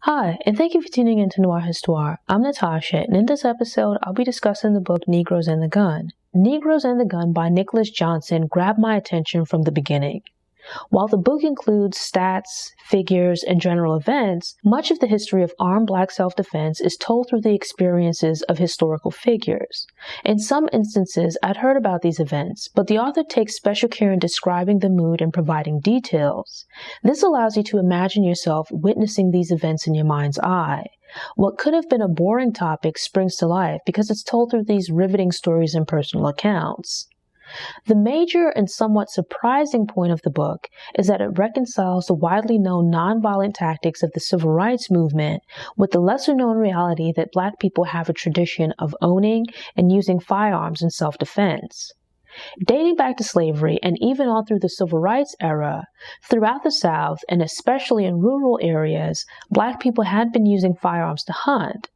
Hi, and thank you for tuning in to Noire Histoire. I'm Natasha, and in this episode, I'll be discussing the book Negroes and the Gun. Negroes and the Gun by Nicholas Johnson grabbed my attention from the beginning. While the book includes stats, figures, and general events, much of the history of armed black self-defense is told through the experiences of historical figures. In some instances, I'd heard about these events, but the author takes special care in describing the mood and providing details. This allows you to imagine yourself witnessing these events in your mind's eye. What could have been a boring topic springs to life because it's told through these riveting stories and personal accounts. The major and somewhat surprising point of the book is that it reconciles the widely known nonviolent tactics of the civil rights movement with the lesser-known reality that Black people have a tradition of owning and using firearms in self-defense. Dating back to slavery and even on through the civil rights era, throughout the South and especially in rural areas, Black people had been using firearms to hunt.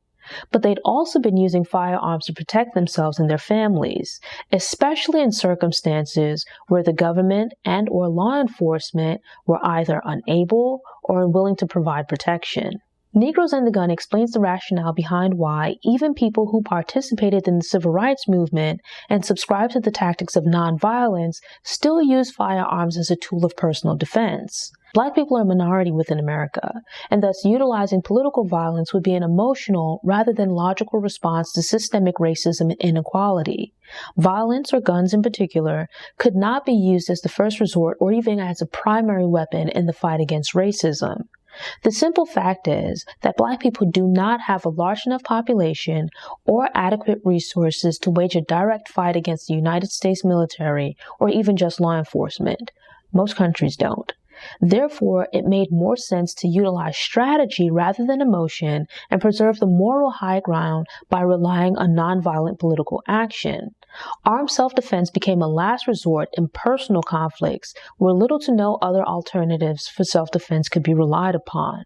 But they'd also been using firearms to protect themselves and their families, especially in circumstances where the government and or law enforcement were either unable or unwilling to provide protection. Negroes and the Gun explains the rationale behind why even people who participated in the civil rights movement and subscribed to the tactics of nonviolence still use firearms as a tool of personal defense. Black people are a minority within America, and thus utilizing political violence would be an emotional rather than logical response to systemic racism and inequality. Violence, or guns in particular, could not be used as the first resort or even as a primary weapon in the fight against racism. The simple fact is that Black people do not have a large enough population or adequate resources to wage a direct fight against the United States military or even just law enforcement. Most countries don't. Therefore, it made more sense to utilize strategy rather than emotion and preserve the moral high ground by relying on nonviolent political action. Armed self-defense became a last resort in personal conflicts where little to no other alternatives for self-defense could be relied upon.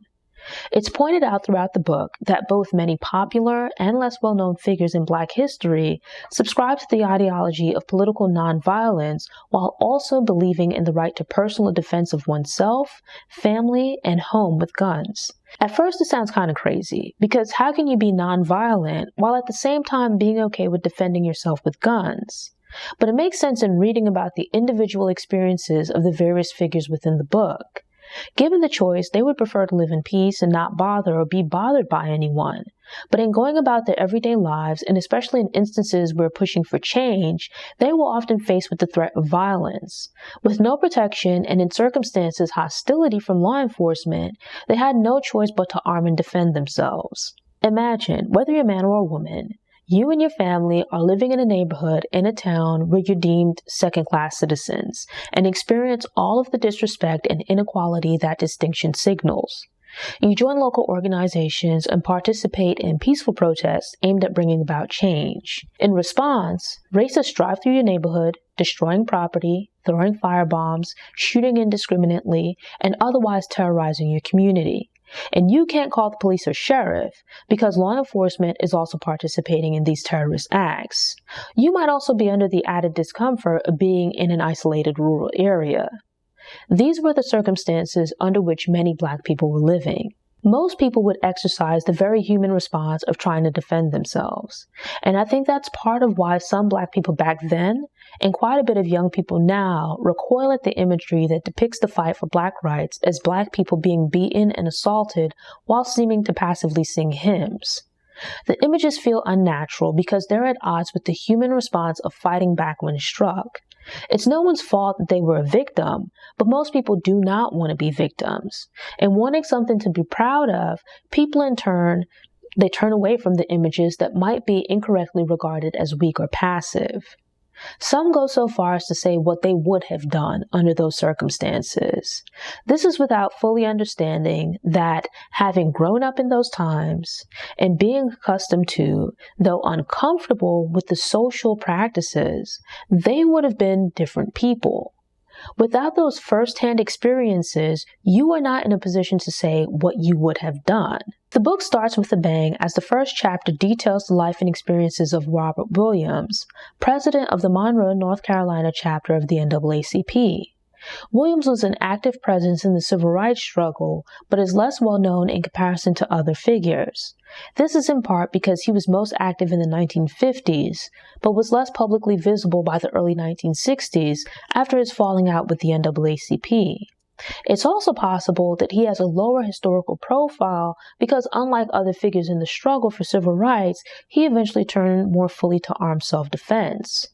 It's pointed out throughout the book that both many popular and less well-known figures in Black history subscribe to the ideology of political nonviolence while also believing in the right to personal defense of oneself, family, and home with guns. At first, it sounds kind of crazy, because how can you be nonviolent while at the same time being okay with defending yourself with guns? But it makes sense in reading about the individual experiences of the various figures within the book. Given the choice, they would prefer to live in peace and not bother or be bothered by anyone. But in going about their everyday lives, and especially in instances where pushing for change, they were often faced with the threat of violence. With no protection and in circumstances hostility from law enforcement, they had no choice but to arm and defend themselves. Imagine, whether you're a man or a woman, you and your family are living in a neighborhood in a town where you're deemed second-class citizens and experience all of the disrespect and inequality that distinction signals. You join local organizations and participate in peaceful protests aimed at bringing about change. In response, racists drive through your neighborhood, destroying property, throwing firebombs, shooting indiscriminately, and otherwise terrorizing your community. And you can't call the police or sheriff because law enforcement is also participating in these terrorist acts. You might also be under the added discomfort of being in an isolated rural area. These were the circumstances under which many Black people were living. Most people would exercise the very human response of trying to defend themselves. And I think that's part of why some Black people back then, and quite a bit of young people now, recoil at the imagery that depicts the fight for Black rights as Black people being beaten and assaulted while seeming to passively sing hymns. The images feel unnatural because they're at odds with the human response of fighting back when struck. It's no one's fault that they were a victim, but most people do not want to be victims. And wanting something to be proud of, people in turn, they turn away from the images that might be incorrectly regarded as weak or passive. Some go so far as to say what they would have done under those circumstances. This is without fully understanding that having grown up in those times and being accustomed to, though uncomfortable with the social practices, they would have been different people. Without those first-hand experiences, you are not in a position to say what you would have done. The book starts with a bang as the first chapter details the life and experiences of Robert Williams, president of the Monroe, North Carolina chapter of the NAACP. Williams was an active presence in the civil rights struggle, but is less well known in comparison to other figures. This is in part because he was most active in the 1950s, but was less publicly visible by the early 1960s after his falling out with the NAACP. It's also possible that he has a lower historical profile because, unlike other figures in the struggle for civil rights, he eventually turned more fully to armed self-defense.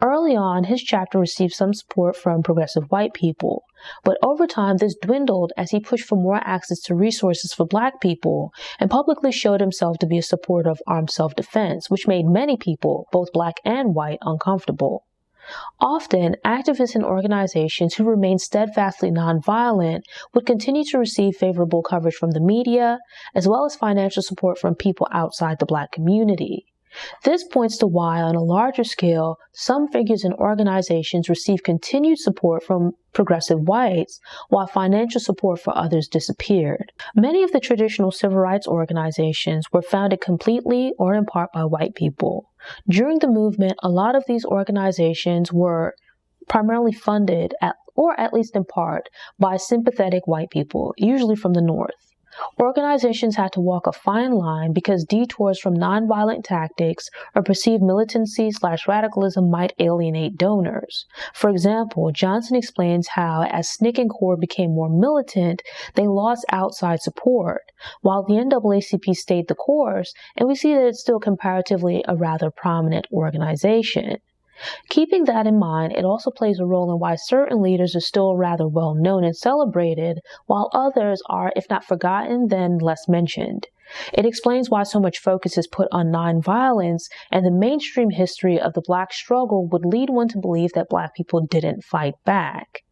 Early on, his chapter received some support from progressive white people, but over time this dwindled as he pushed for more access to resources for Black people and publicly showed himself to be a supporter of armed self-defense, which made many people, both Black and white, uncomfortable. Often, activists and organizations who remained steadfastly nonviolent would continue to receive favorable coverage from the media, as well as financial support from people outside the Black community. This points to why, on a larger scale, some figures and organizations receive continued support from progressive whites, while financial support for others disappeared. Many of the traditional civil rights organizations were founded completely or in part by white people. During the movement, a lot of these organizations were primarily funded, or at least in part, by sympathetic white people, usually from the North. Organizations had to walk a fine line because detours from nonviolent tactics or perceived militancy/radicalism might alienate donors. For example, Johnson explains how, as SNCC and CORE became more militant, they lost outside support, while the NAACP stayed the course, and we see that it's still comparatively a rather prominent organization. Keeping that in mind, it also plays a role in why certain leaders are still rather well known and celebrated, while others are, if not forgotten, then less mentioned. It explains why so much focus is put on nonviolence, and the mainstream history of the Black struggle would lead one to believe that Black people didn't fight back.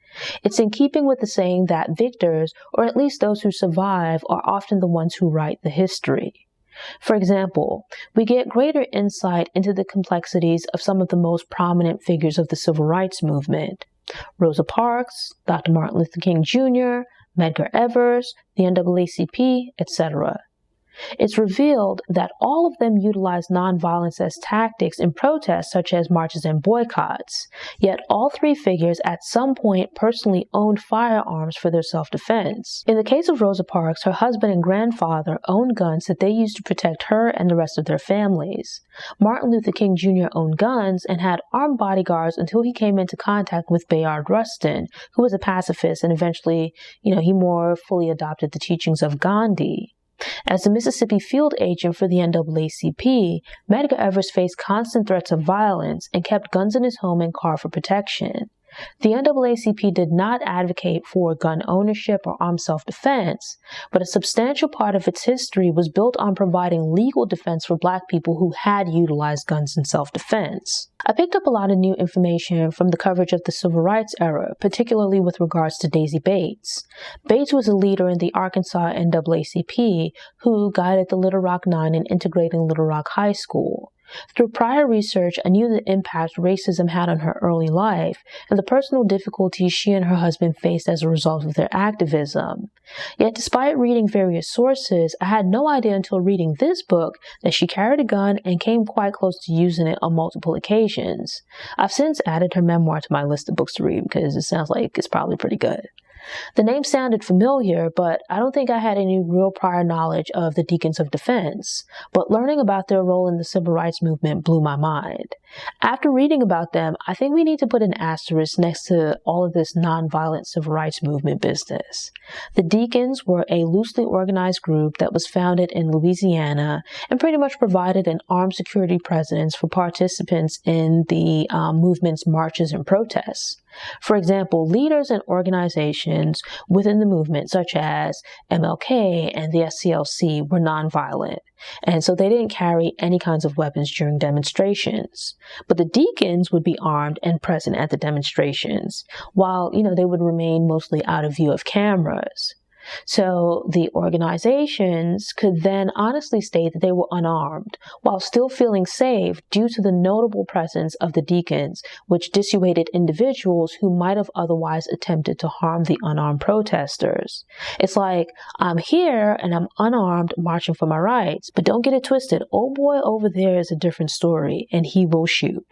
It's in keeping with the saying that victors, or at least those who survive, are often the ones who write the history. For example, we get greater insight into the complexities of some of the most prominent figures of the civil rights movement: Rosa Parks, Dr. Martin Luther King Jr., Medgar Evers, the NAACP, etc. It's revealed that all of them utilized nonviolence as tactics in protests such as marches and boycotts, yet all three figures at some point personally owned firearms for their self-defense. In the case of Rosa Parks, her husband and grandfather owned guns that they used to protect her and the rest of their families. Martin Luther King Jr. owned guns and had armed bodyguards until he came into contact with Bayard Rustin, who was a pacifist, and eventually, he more fully adopted the teachings of Gandhi. As the Mississippi field agent for the NAACP, Medgar Evers faced constant threats of violence and kept guns in his home and car for protection. The NAACP did not advocate for gun ownership or armed self-defense, but a substantial part of its history was built on providing legal defense for Black people who had utilized guns in self-defense. I picked up a lot of new information from the coverage of the Civil Rights era, particularly with regards to Daisy Bates. Bates was a leader in the Arkansas NAACP who guided the Little Rock Nine in integrating Little Rock High School. Through prior research, I knew the impact racism had on her early life and the personal difficulties she and her husband faced as a result of their activism. Yet, despite reading various sources, I had no idea until reading this book that she carried a gun and came quite close to using it on multiple occasions. I've since added her memoir to my list of books to read because it sounds like it's probably pretty good. The name sounded familiar, but I don't think I had any real prior knowledge of the Deacons of Defense, but learning about their role in the civil rights movement blew my mind. After reading about them, I think we need to put an asterisk next to all of this nonviolent civil rights movement business. The Deacons were a loosely organized group that was founded in Louisiana and pretty much provided an armed security presence for participants in the movement's marches and protests. For example, leaders and organizations within the movement, such as MLK and the SCLC, were nonviolent, and so they didn't carry any kinds of weapons during demonstrations. But the Deacons would be armed and present at the demonstrations, while, they would remain mostly out of view of cameras. So the organizations could then honestly state that they were unarmed, while still feeling safe due to the notable presence of the Deacons, which dissuaded individuals who might have otherwise attempted to harm the unarmed protesters. It's like, I'm here and I'm unarmed marching for my rights, but don't get it twisted. Old boy over there is a different story and he will shoot.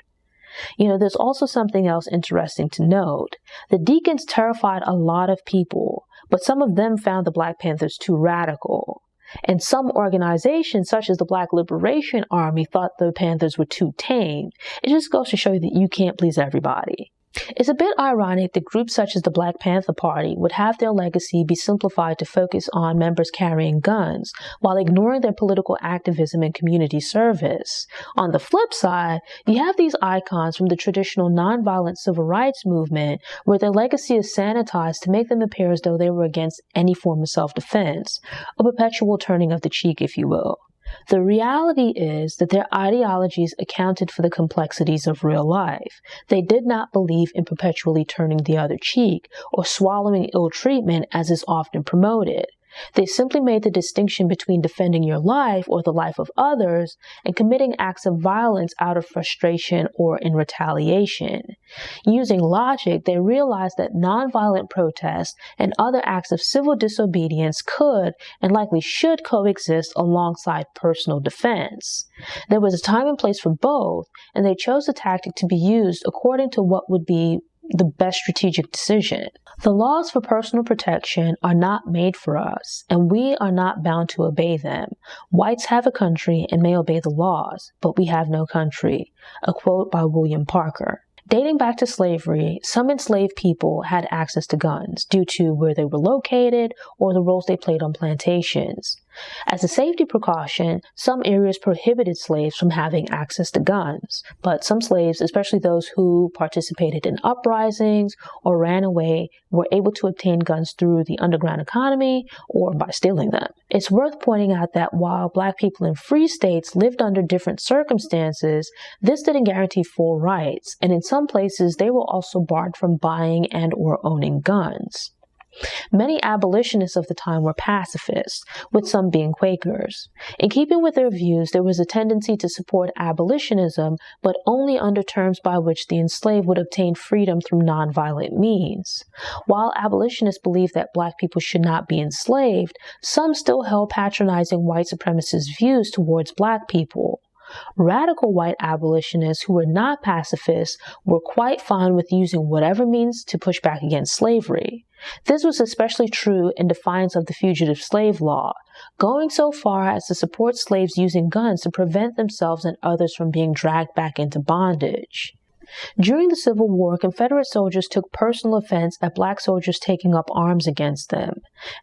There's also something else interesting to note. The Deacons terrified a lot of people, but some of them found the Black Panthers too radical. And some organizations, such as the Black Liberation Army, thought the Panthers were too tame. It just goes to show you that you can't please everybody. It's a bit ironic that groups such as the Black Panther Party would have their legacy be simplified to focus on members carrying guns, while ignoring their political activism and community service. On the flip side, you have these icons from the traditional nonviolent civil rights movement, where their legacy is sanitized to make them appear as though they were against any form of self-defense, a perpetual turning of the cheek, if you will. The reality is that their ideologies accounted for the complexities of real life. They did not believe in perpetually turning the other cheek or swallowing ill treatment as is often promoted. They simply made the distinction between defending your life or the life of others and committing acts of violence out of frustration or in retaliation. Using logic, they realized that nonviolent protest and other acts of civil disobedience could and likely should coexist alongside personal defense. There was a time and place for both, and they chose a tactic to be used according to what would be the best strategic decision. The laws for personal protection are not made for us, and we are not bound to obey them. Whites have a country and may obey the laws, but we have no country. A quote by William Parker. Dating back to slavery, some enslaved people had access to guns due to where they were located or the roles they played on plantations. As a safety precaution, some areas prohibited slaves from having access to guns, but some slaves, especially those who participated in uprisings or ran away, were able to obtain guns through the underground economy or by stealing them. It's worth pointing out that while Black people in free states lived under different circumstances, this didn't guarantee full rights, and in some places they were also barred from buying and or owning guns. Many abolitionists of the time were pacifists, with some being Quakers. In keeping with their views, there was a tendency to support abolitionism, but only under terms by which the enslaved would obtain freedom through nonviolent means. While abolitionists believed that Black people should not be enslaved, some still held patronizing white supremacist views towards Black people. Radical white abolitionists who were not pacifists were quite fine with using whatever means to push back against slavery. This was especially true in defiance of the fugitive slave law, going so far as to support slaves using guns to prevent themselves and others from being dragged back into bondage. During the Civil War, Confederate soldiers took personal offense at Black soldiers taking up arms against them.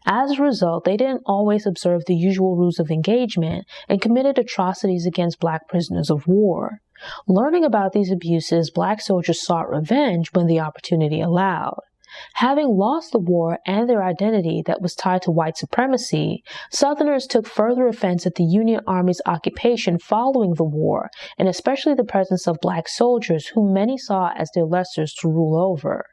As a result, they didn't always observe the usual rules of engagement and committed atrocities against Black prisoners of war. Learning about these abuses, Black soldiers sought revenge when the opportunity allowed. Having lost the war and their identity that was tied to white supremacy, Southerners took further offense at the Union Army's occupation following the war, and especially the presence of Black soldiers whom many saw as their lessers to rule over.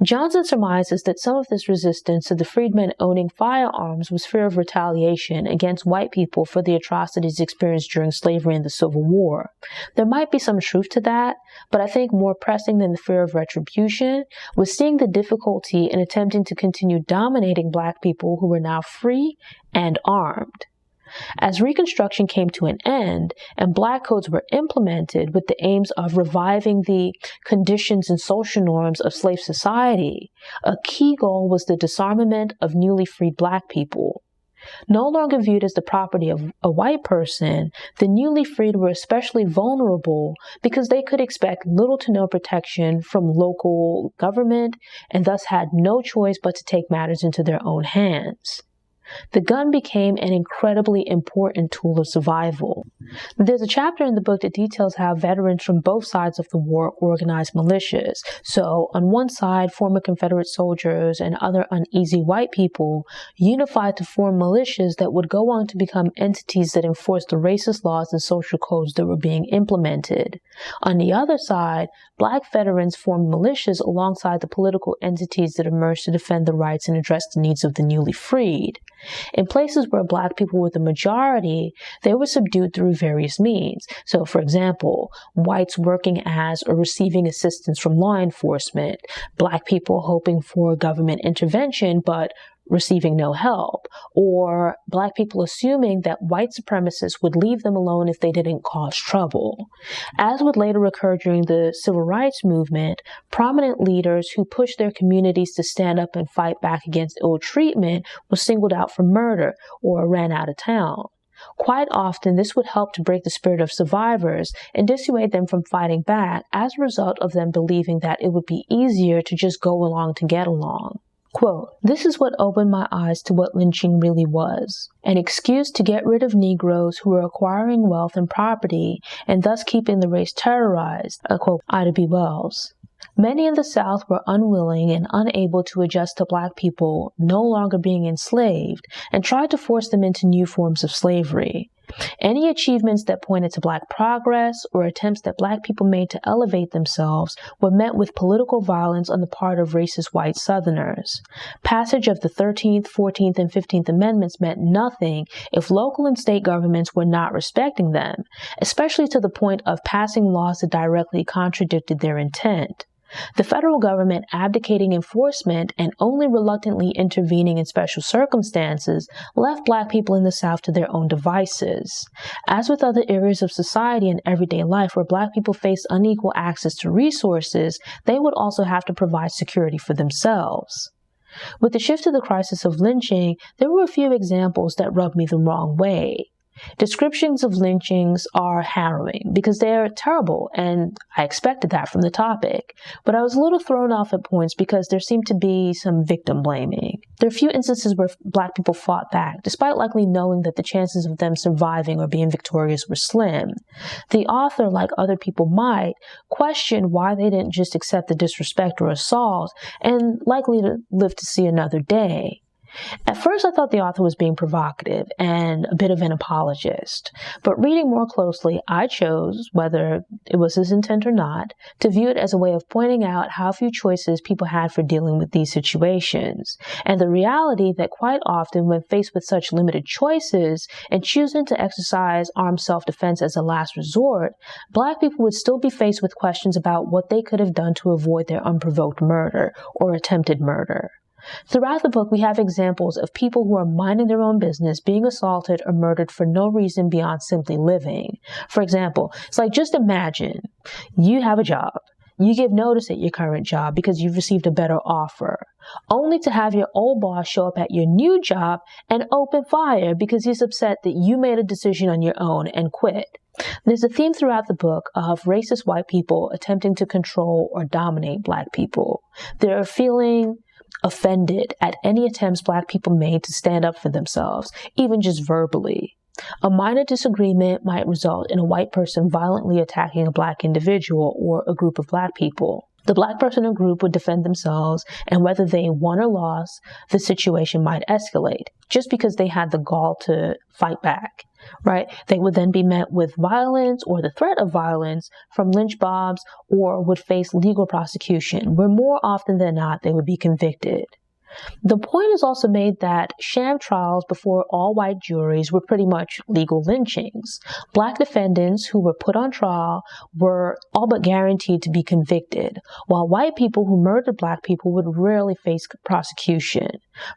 Johnson surmises that some of this resistance to the freedmen owning firearms was fear of retaliation against white people for the atrocities experienced during slavery and the Civil War. There might be some truth to that, but I think more pressing than the fear of retribution was seeing the difficulty in attempting to continue dominating Black people who were now free and armed. As Reconstruction came to an end and Black codes were implemented with the aims of reviving the conditions and social norms of slave society, a key goal was the disarmament of newly freed Black people. No longer viewed as the property of a white person, the newly freed were especially vulnerable because they could expect little to no protection from local government and thus had no choice but to take matters into their own hands. The gun became an incredibly important tool of survival. There's a chapter in the book that details how veterans from both sides of the war organized militias. So, on one side, former Confederate soldiers and other uneasy white people unified to form militias that would go on to become entities that enforced the racist laws and social codes that were being implemented. On the other side, Black veterans formed militias alongside the political entities that emerged to defend the rights and address the needs of the newly freed. In places where Black people were the majority, they were subdued through various means. So, for example, whites working as or receiving assistance from law enforcement, Black people hoping for government intervention, but receiving no help, or Black people assuming that white supremacists would leave them alone if they didn't cause trouble. As would later occur during the Civil Rights Movement, prominent leaders who pushed their communities to stand up and fight back against ill treatment were singled out for murder or ran out of town. Quite often, this would help to break the spirit of survivors and dissuade them from fighting back as a result of them believing that it would be easier to just go along to get along. Quote, "This is what opened my eyes to what lynching really was. An excuse to get rid of Negroes who were acquiring wealth and property and thus keeping the race terrorized," quote, Ida B. Wells. Many in the South were unwilling and unable to adjust to Black people no longer being enslaved and tried to force them into new forms of slavery. Any achievements that pointed to Black progress or attempts that Black people made to elevate themselves were met with political violence on the part of racist white Southerners. Passage of the 13th, 14th, and 15th Amendments meant nothing if local and state governments were not respecting them, especially to the point of passing laws that directly contradicted their intent. The federal government abdicating enforcement and only reluctantly intervening in special circumstances left Black people in the South to their own devices. As with other areas of society and everyday life where Black people faced unequal access to resources, they would also have to provide security for themselves. With the shift to the crisis of lynching, there were a few examples that rubbed me the wrong way. Descriptions of lynchings are harrowing because they are terrible, and I expected that from the topic, but I was a little thrown off at points because there seemed to be some victim blaming. There are few instances where Black people fought back, despite likely knowing that the chances of them surviving or being victorious were slim. The author, like other people might, questioned why they didn't just accept the disrespect or assault and likely to live to see another day. At first, I thought the author was being provocative and a bit of an apologist, but reading more closely, I chose, whether it was his intent or not, to view it as a way of pointing out how few choices people had for dealing with these situations, and the reality that quite often when faced with such limited choices and choosing to exercise armed self-defense as a last resort, Black people would still be faced with questions about what they could have done to avoid their unprovoked murder or attempted murder. Throughout the book, we have examples of people who are minding their own business being assaulted or murdered for no reason beyond simply living. For example, it's like, just imagine you have a job. You give notice at your current job because you've received a better offer, only to have your old boss show up at your new job and open fire because he's upset that you made a decision on your own and quit. There's a theme throughout the book of racist white people attempting to control or dominate Black people. They're feeling offended at any attempts Black people made to stand up for themselves, even just verbally. A minor disagreement might result in a white person violently attacking a Black individual or a group of Black people. The Black person or group would defend themselves, and whether they won or lost, the situation might escalate, just because they had the gall to fight back. Right? They would then be met with violence or the threat of violence from lynch mobs or would face legal prosecution, where more often than not they would be convicted. The point is also made that sham trials before all-white juries were pretty much legal lynchings. Black defendants who were put on trial were all but guaranteed to be convicted, while white people who murdered Black people would rarely face prosecution.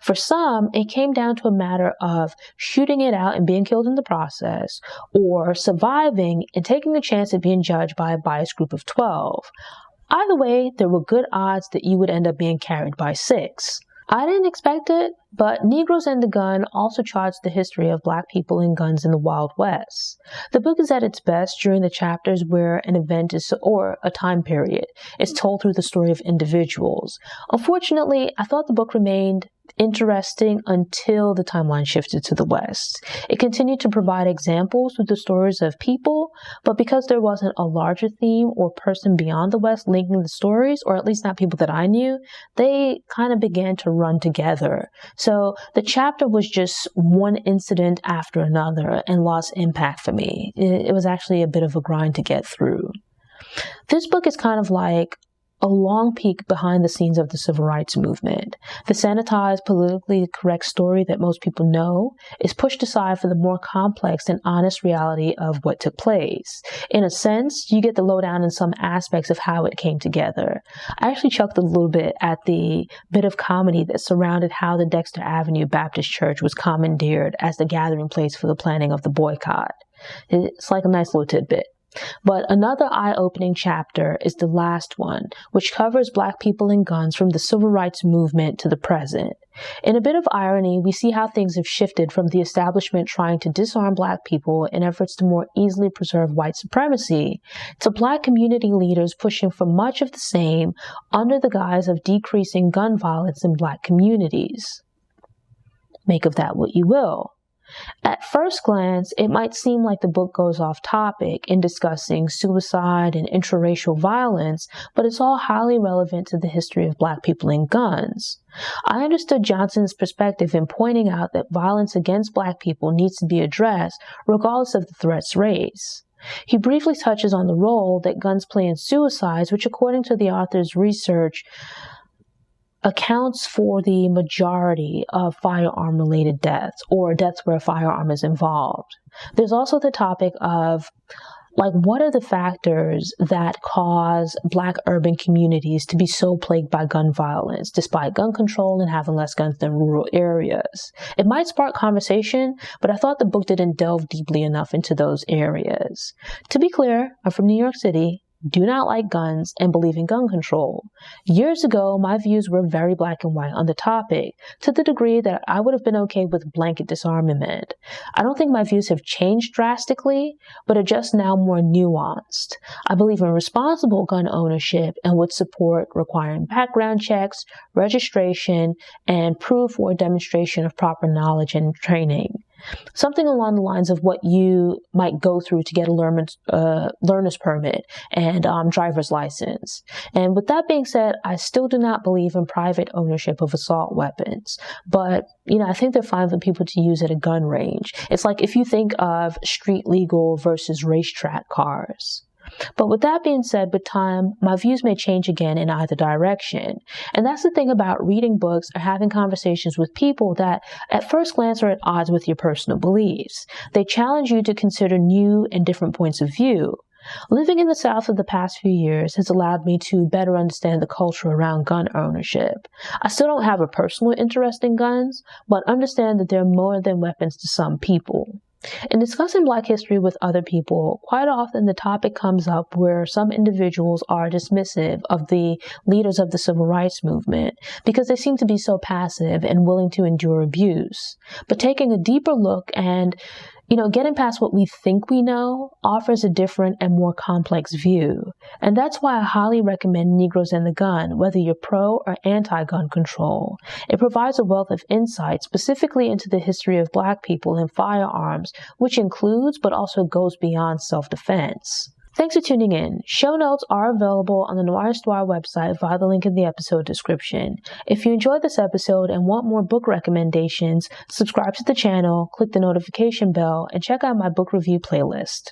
For some, it came down to a matter of shooting it out and being killed in the process, or surviving and taking a chance at being judged by a biased group of 12. Either way, there were good odds that you would end up being carried by 6. I didn't expect it, but Negroes and the Gun also charts the history of Black people and guns in the Wild West. The book is at its best during the chapters where an event or a time period is told through the story of individuals. Unfortunately, I thought the book remained interesting until the timeline shifted to the West. It continued to provide examples with the stories of people, but because there wasn't a larger theme or person beyond the West linking the stories, or at least not people that I knew, they kind of began to run together. So the chapter was just one incident after another and lost impact for me. It was actually a bit of a grind to get through. This book is kind of like a long peek behind the scenes of the civil rights movement. The sanitized, politically correct story that most people know is pushed aside for the more complex and honest reality of what took place. In a sense, you get the lowdown in some aspects of how it came together. I actually chuckled a little bit at the bit of comedy that surrounded how the Dexter Avenue Baptist Church was commandeered as the gathering place for the planning of the boycott. It's like a nice little tidbit. But another eye-opening chapter is the last one, which covers Black people and guns from the civil rights movement to the present. In a bit of irony, we see how things have shifted from the establishment trying to disarm Black people in efforts to more easily preserve white supremacy, to Black community leaders pushing for much of the same under the guise of decreasing gun violence in Black communities. Make of that what you will. At first glance, it might seem like the book goes off topic in discussing suicide and intraracial violence, but it's all highly relevant to the history of Black people and guns. I understood Johnson's perspective in pointing out that violence against Black people needs to be addressed regardless of the threat's race. He briefly touches on the role that guns play in suicides, which according to the author's research, accounts for the majority of firearm-related deaths, or deaths where a firearm is involved. There's also the topic of, what are the factors that cause Black urban communities to be so plagued by gun violence, despite gun control and having less guns than rural areas? It might spark conversation, but I thought the book didn't delve deeply enough into those areas. To be clear, I'm from New York City, do not like guns, and believe in gun control. Years ago, my views were very black and white on the topic, to the degree that I would have been okay with blanket disarmament. I don't think my views have changed drastically, but are just now more nuanced. I believe in responsible gun ownership and would support requiring background checks, registration, and proof or demonstration of proper knowledge and training. Something along the lines of what you might go through to get a learner's permit and driver's license. And with that being said, I still do not believe in private ownership of assault weapons. But, I think they're fine for people to use at a gun range. It's like if you think of street legal versus racetrack cars. But with that being said, with time, my views may change again in either direction. And that's the thing about reading books or having conversations with people that at first glance are at odds with your personal beliefs. They challenge you to consider new and different points of view. Living in the South of the past few years has allowed me to better understand the culture around gun ownership. I still don't have a personal interest in guns, but understand that they're more than weapons to some people. In discussing Black history with other people, quite often the topic comes up where some individuals are dismissive of the leaders of the civil rights movement because they seem to be so passive and willing to endure abuse. But taking a deeper look and getting past what we think we know offers a different and more complex view. And that's why I highly recommend Negroes and the Gun, whether you're pro or anti-gun control. It provides a wealth of insight specifically into the history of Black people and firearms, which includes but also goes beyond self-defense. Thanks for tuning in. Show notes are available on the Noire website via the link in the episode description. If you enjoyed this episode and want more book recommendations, subscribe to the channel, click the notification bell, and check out my book review playlist.